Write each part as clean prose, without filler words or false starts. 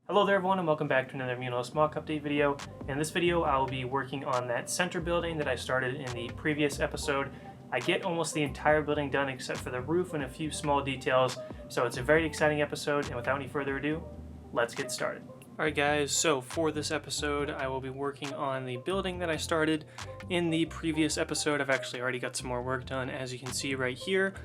Hello there everyone and welcome back to another Muunilinst MOC update video. In this video I will be working on that center building that I started in the previous episode. I get almost the entire building done except for the roof and a few small details, so it's a very exciting episode, and without any further ado, let's get started. Alright guys, so for this episode I will be working on the building that I started in the previous episode. I've actually already got some more work done, as you can see right here.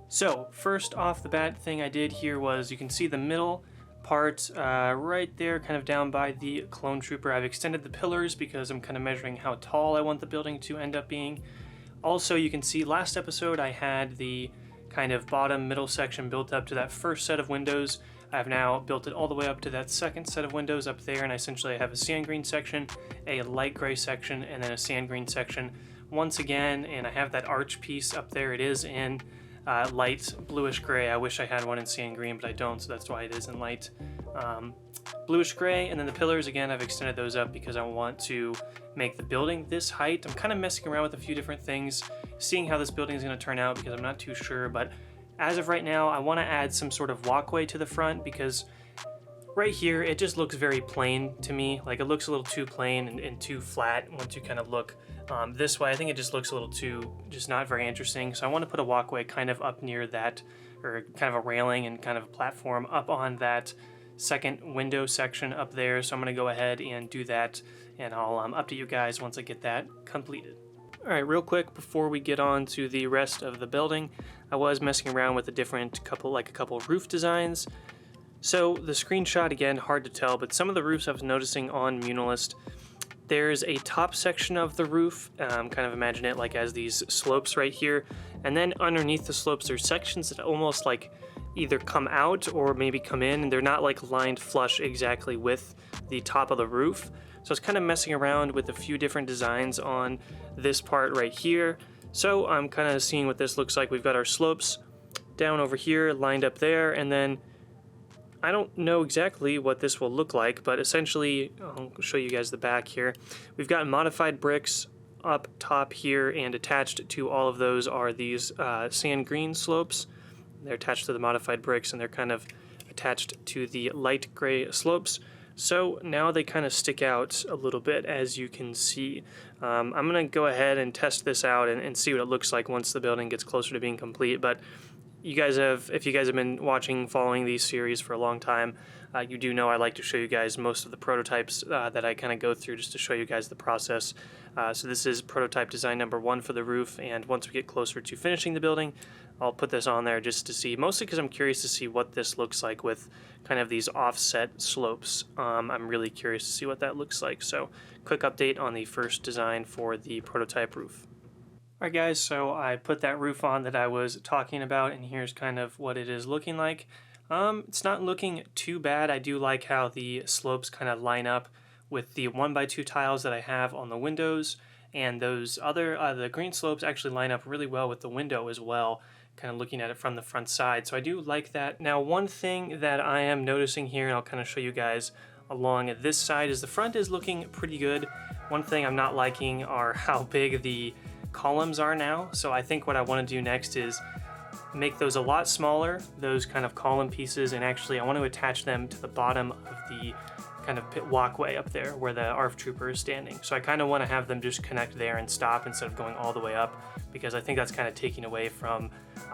So first off the bat thing I did here was, you can see the middle part right there, kind of down by the clone trooper. I've extended the pillars because I'm kind of measuring how tall I want the building to end up being. Also, you can see last episode I had the kind of bottom middle section built up to that first set of windows. I've now built it all the way up to that second set of windows up there, and essentially I have a sand green section, a light gray section, and then a sand green section once again, and I have that arch piece up there. It is in light bluish gray. I wish I had one in sand green, but I don't, so that's why it is in light bluish gray. And then the pillars, again, I've extended those up because I want to make the building this height. I'm kind of messing around with a few different things, seeing how this building is going to turn out because I'm not too sure, but as of right now I want to add some sort of walkway to the front because right here it just looks very plain to me. Like, it looks a little too plain and too flat once you kind of look this way. I think it just looks a little too, just not very interesting. So I want to put a walkway kind of up near that, or kind of a railing and kind of a platform up on that second window section up there. So I'm going to go ahead and do that, and I'll update you guys once I get that completed. Alright, real quick before we get on to the rest of the building, I was messing around with a couple roof designs. So the screenshot, again, hard to tell, but some of the roofs I was noticing on Muunilinst, there's a top section of the roof, kind of imagine it like as these slopes right here, and then underneath the slopes there's sections that almost like either come out or maybe come in, and they're not like lined flush exactly with the top of the roof. So I was kind of messing around with a few different designs on this part right here. So I'm kind of seeing what this looks like. We've got our slopes down over here lined up there, and then I don't know exactly what this will look like, but essentially, I'll show you guys the back here. We've got modified bricks up top here, and attached to all of those are these sand green slopes. They're attached to the modified bricks, and they're kind of attached to the light gray slopes. So now they kind of stick out a little bit, as you can see. I'm going to go ahead and test this out and see what it looks like once the building gets closer to being complete. But if you guys have been following these series for a long time, you do know I like to show you guys most of the prototypes that I kind of go through, just to show you guys the process. So this is prototype design number 1 for the roof, and once we get closer to finishing the building, I'll put this on there just to see, mostly because I'm curious to see what this looks like with kind of these offset slopes. I'm really curious to see what that looks like. So quick update on the first design for the prototype roof. Alright guys, so I put that roof on that I was talking about, and here's kind of what it is looking like. It's not looking too bad. I do like how the slopes kind of line up with the 1x2 tiles that I have on the windows, and those other, the green slopes actually line up really well with the window as well, kind of looking at it from the front side. So I do like that. Now, one thing that I am noticing here, and I'll kind of show you guys along this side, is the front is looking pretty good. One thing I'm not liking are how big the columns are now. So I think what I want to do next is make those a lot smaller, those kind of column pieces, and actually I want to attach them to the bottom of the kind of pit walkway up there where the ARF trooper is standing. So I kind of want to have them just connect there and stop instead of going all the way up, because I think that's kind of taking away from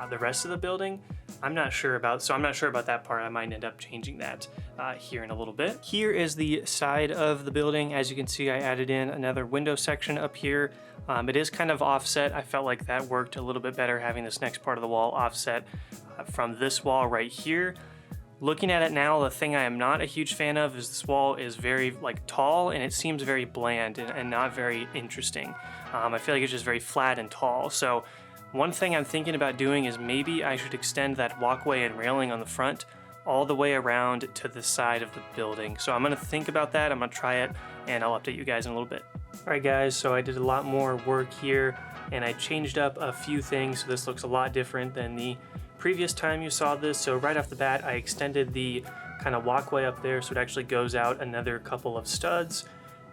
the rest of the building. I'm not sure about that part. I might end up changing that here in a little bit. Here is the side of the building. As you can see, I added in another window section up here. It is kind of offset. I felt like that worked a little bit better, having this next part of the wall offset from this wall right here. Looking at it now, the thing I am not a huge fan of is this wall is very tall, and it seems very bland and not very interesting. I feel like it's just very flat and tall. So one thing I'm thinking about doing is maybe I should extend that walkway and railing on the front all the way around to the side of the building. So I'm going to think about that. I'm going to try it, and I'll update you guys in a little bit. Alright guys, so I did a lot more work here, and I changed up a few things, so this looks a lot different than the previous time you saw this. So right off the bat, I extended the kind of walkway up there so it actually goes out another couple of studs,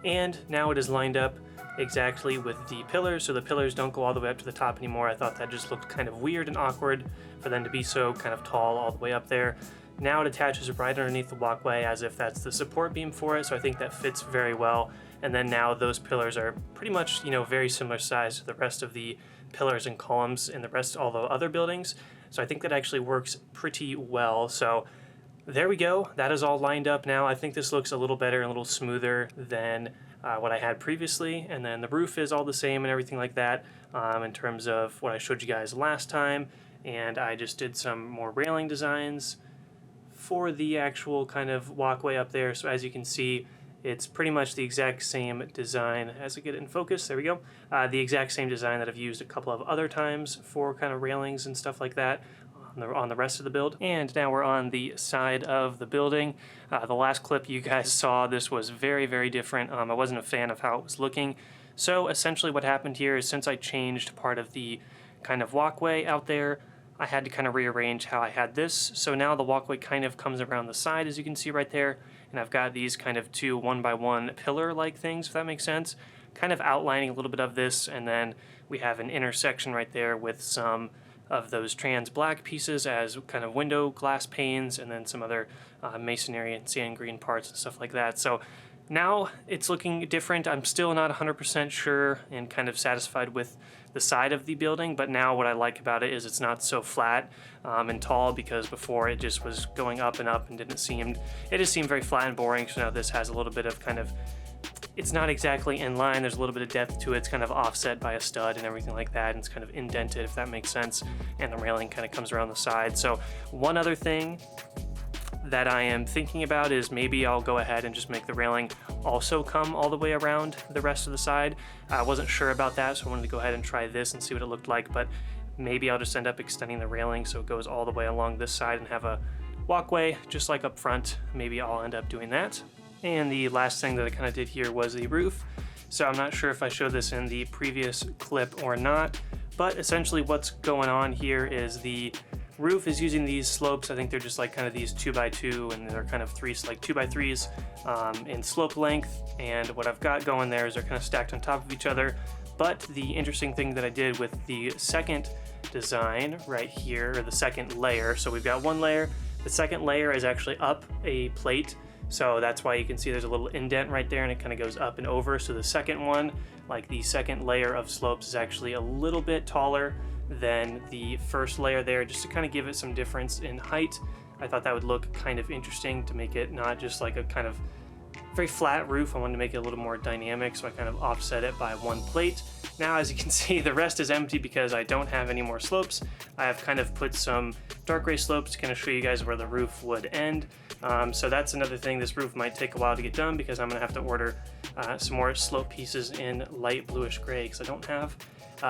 and now it is lined up exactly with the pillars, so the pillars don't go all the way up to the top anymore. I thought that just looked kind of weird and awkward for them to be so kind of tall all the way up there. Now it attaches right underneath the walkway as if that's the support beam for it, so I think that fits very well. And then now those pillars are pretty much, very similar size to the rest of the pillars and columns in all the other buildings. So I think that actually works pretty well. So there we go. That is all lined up now. I think this looks a little better and a little smoother than what I had previously. And then the roof is all the same and everything like that in terms of what I showed you guys last time. And I just did some more railing designs for the actual kind of walkway up there. So as you can see, it's pretty much the exact same design. As I get it in focus, there we go. The exact same design that I've used a couple of other times for kind of railings and stuff like that on the rest of the build. And now we're on the side of the building. The last clip you guys saw, this was very, very different. I wasn't a fan of how it was looking. So essentially what happened here is, since I changed part of the kind of walkway out there, I had to kind of rearrange how I had this. So now the walkway kind of comes around the side, as you can see right there. And I've got these kind of two 1x1 pillar-like things, if that makes sense, kind of outlining a little bit of this. And then we have an intersection right there with some of those trans black pieces as kind of window glass panes, and then some other masonry and sand green parts and stuff like that. So now it's looking different. I'm still not 100% sure and kind of satisfied with the side of the building, but now what I like about it is it's not so flat and tall, because before it just was going up and up and it just seemed very flat and boring. So now this has a little bit of kind of, it's not exactly in line, there's a little bit of depth to it, it's kind of offset by a stud and everything like that, and it's kind of indented, if that makes sense, and the railing kind of comes around the side. So one other thing that I am thinking about is maybe I'll go ahead and just make the railing also come all the way around the rest of the side. I wasn't sure about that, so I wanted to go ahead and try this and see what it looked like, but maybe I'll just end up extending the railing so it goes all the way along this side and have a walkway just like up front. Maybe I'll end up doing that. And the last thing that I kind of did here was the roof. So I'm not sure if I showed this in the previous clip or not, but essentially what's going on here is the roof is using these slopes. I think they're just like kind of these 2x2, and they're kind of 2x3s in slope length. And what I've got going there is they're kind of stacked on top of each other. But the interesting thing that I did with the second design right here, or the second layer, so we've got one layer, the second layer is actually up a plate. So that's why you can see there's a little indent right there, and it kind of goes up and over. So the second one, like the second layer of slopes, is actually a little bit taller than the first layer there, just to kind of give it some difference in height. I thought that would look kind of interesting to make it not just like a kind of very flat roof. I wanted to make it a little more dynamic, so I kind of offset it by one plate. Now, as you can see, the rest is empty because I don't have any more slopes. I have kind of put some dark gray slopes to kind of show you guys where the roof would end. So that's another thing. This roof might take a while to get done because I'm gonna have to order some more slope pieces in light bluish gray, because I don't have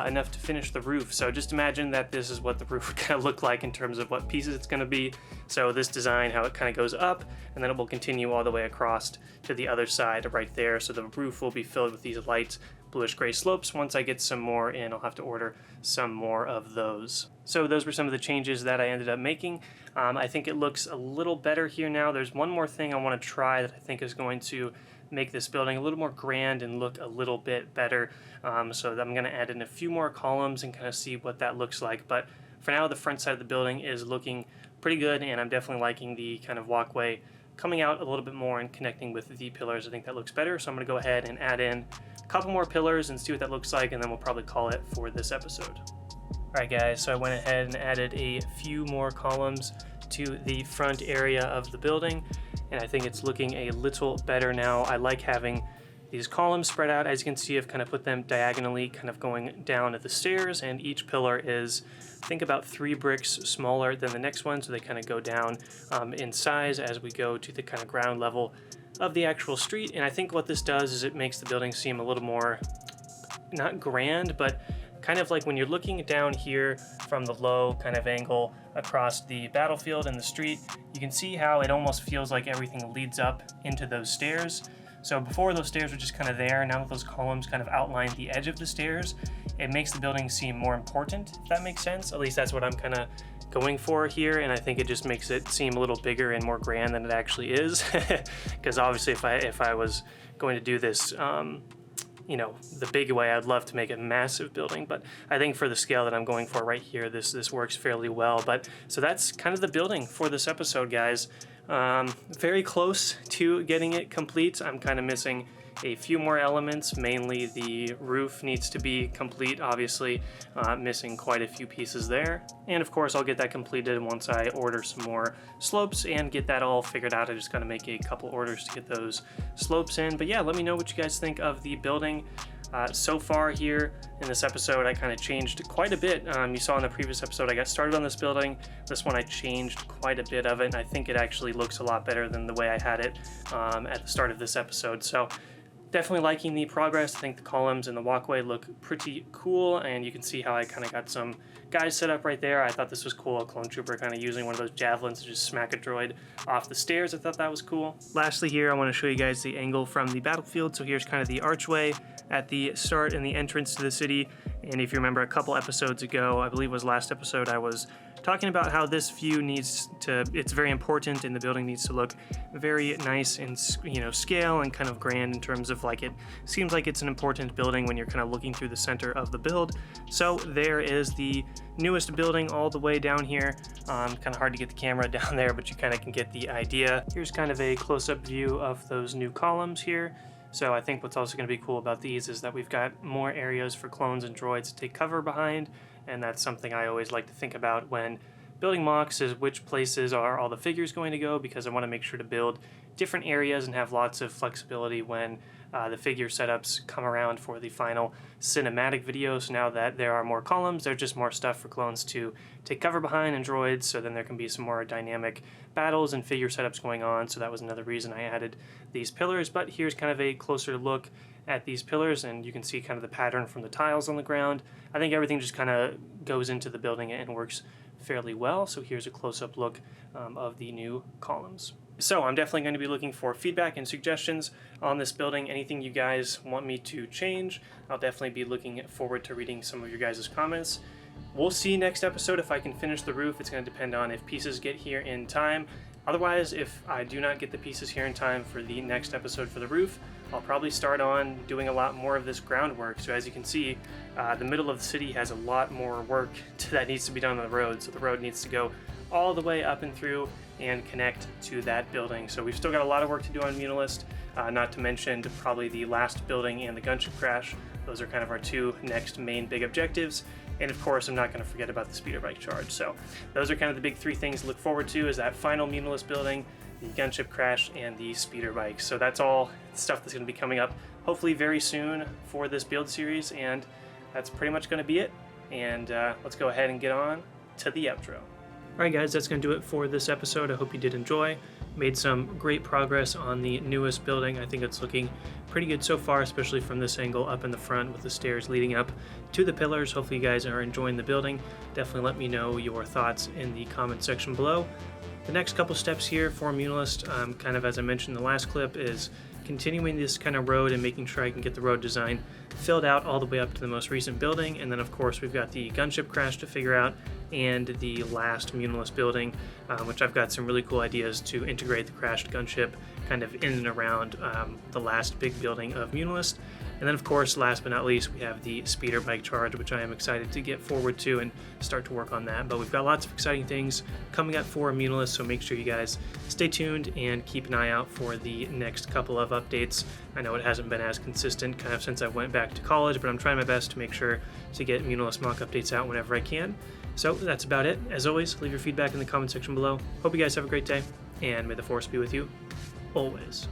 enough to finish the roof. So just imagine that this is what the roof would kind of look like in terms of what pieces it's going to be. So this design, how it kind of goes up, and then it will continue all the way across to the other side right there. So the roof will be filled with these light bluish gray slopes. Once I get some more in, I'll have to order some more of those. So those were some of the changes that I ended up making. I think it looks a little better here now. There's one more thing I want to try that I think is going to make this building a little more grand and look a little bit better. So I'm going to add in a few more columns and kind of see what that looks like. But for now, the front side of the building is looking pretty good, and I'm definitely liking the kind of walkway coming out a little bit more and connecting with the pillars. I think that looks better. So I'm going to go ahead and add in a couple more pillars and see what that looks like, and then we'll probably call it for this episode. Alright guys, so I went ahead and added a few more columns to the front area of the building, and I think it's looking a little better now. I like having these columns spread out. As you can see, I've kind of put them diagonally, kind of going down at the stairs, and each pillar is, I think, about 3 bricks smaller than the next one, so they kind of go down in size as we go to the kind of ground level of the actual street. And I think what this does is it makes the building seem a little more, not grand, but kind of like when you're looking down here from the low kind of angle across the battlefield and the street, you can see how it almost feels like everything leads up into those stairs. So before, those stairs were just kind of there. Now that those columns kind of outline the edge of the stairs, it makes the building seem more important, if that makes sense. At least that's what I'm kind of going for here, and I think it just makes it seem a little bigger and more grand than it actually is. Because obviously if I was going to do this the big way, I'd love to make a massive building, but I think for the scale that I'm going for right here, this works fairly well. But so that's kind of the building for this episode, guys. Very close to getting it complete. I'm kind of missing a few more elements. Mainly the roof needs to be complete, obviously, missing quite a few pieces there. And of course I'll get that completed once I order some more slopes and get that all figured out. I just gotta make a couple orders to get those slopes in. But yeah, let me know what you guys think of the building. So far here in this episode, I kind of changed quite a bit. You saw in the previous episode I got started on this building. This one I changed quite a bit of it, and I think it actually looks a lot better than the way I had it at the start of this episode. So definitely liking the progress. I think the columns and the walkway look pretty cool, and you can see how I kind of got some guys set up right there. I thought this was cool. A clone trooper kind of using one of those javelins to just smack a droid off the stairs. I thought that was cool. Lastly here, I want to show you guys the angle from the battlefield. So here's kind of the archway at the start and the entrance to the city. And if you remember a couple episodes ago, I believe it was last episode, I was talking about how this view it's very important, and the building needs to look very nice and scale and kind of grand in terms of it seems like it's an important building when you're kind of looking through the center of the build. So there is the newest building all the way down here. Kind of hard to get the camera down there, but you kind of can get the idea. Here's kind of a close-up view of those new columns here. So I think what's also going to be cool about these is that we've got more areas for clones and droids to take cover behind, and that's something I always like to think about when building MOCs, is which places are all the figures going to go, because I want to make sure to build different areas and have lots of flexibility when the figure setups come around for the final cinematic videos. Now that there are more columns, there's just more stuff for clones to take cover behind and droids, so then there can be some more dynamic battles and figure setups going on. So that was another reason I added these pillars. But here's kind of a closer look at these pillars, and you can see kind of the pattern from the tiles on the ground. I think everything just kind of goes into the building and works fairly well. So here's a close-up look of the new columns. So I'm definitely going to be looking for feedback and suggestions on this building. Anything you guys want me to change, I'll definitely be looking forward to reading some of your guys' comments. We'll see next episode if I can finish the roof. It's going to depend on if pieces get here in time. Otherwise, if I do not get the pieces here in time for the next episode for the roof, I'll probably start on doing a lot more of this groundwork. So as you can see, the middle of the city has a lot more work that needs to be done on the road. So the road needs to go all the way up and through and connect to that building. So we've still got a lot of work to do on Muunilinst, not to mention probably the last building and the gunship crash. Those are kind of our two next main big objectives. And of course, I'm not going to forget about the speeder bike charge. So those are kind of the big three things to look forward to, is that final Muunilinst building, the gunship crash, and the speeder bike. So that's all stuff that's going to be coming up hopefully very soon for this build series, and that's pretty much going to be it. And let's go ahead and get on to the outro. Alright guys, that's going to do it for this episode. I hope you did enjoy. Made some great progress on the newest building. I think it's looking pretty good so far, especially from this angle up in the front with the stairs leading up to the pillars. Hopefully you guys are enjoying the building. Definitely let me know your thoughts in the comment section below. The next couple steps here for Muunilinst, kind of as I mentioned in the last clip, is continuing this kind of road and making sure I can get the road design filled out all the way up to the most recent building. And then of course we've got the gunship crash to figure out, and the last Muunilinst building, which I've got some really cool ideas to integrate the crashed gunship kind of in and around the last big building of Muunilinst. And then of course, last but not least, we have the speeder bike charge, which I am excited to get forward to and start to work on that. But we've got lots of exciting things coming up for Muunilinst, so make sure you guys stay tuned and keep an eye out for the next couple of updates. I know it hasn't been as consistent kind of since I went back to college, but I'm trying my best to make sure to get Muunilinst mock updates out whenever I can. So that's about it. As always, leave your feedback in the comment section below. Hope you guys have a great day, and may the Force be with you always.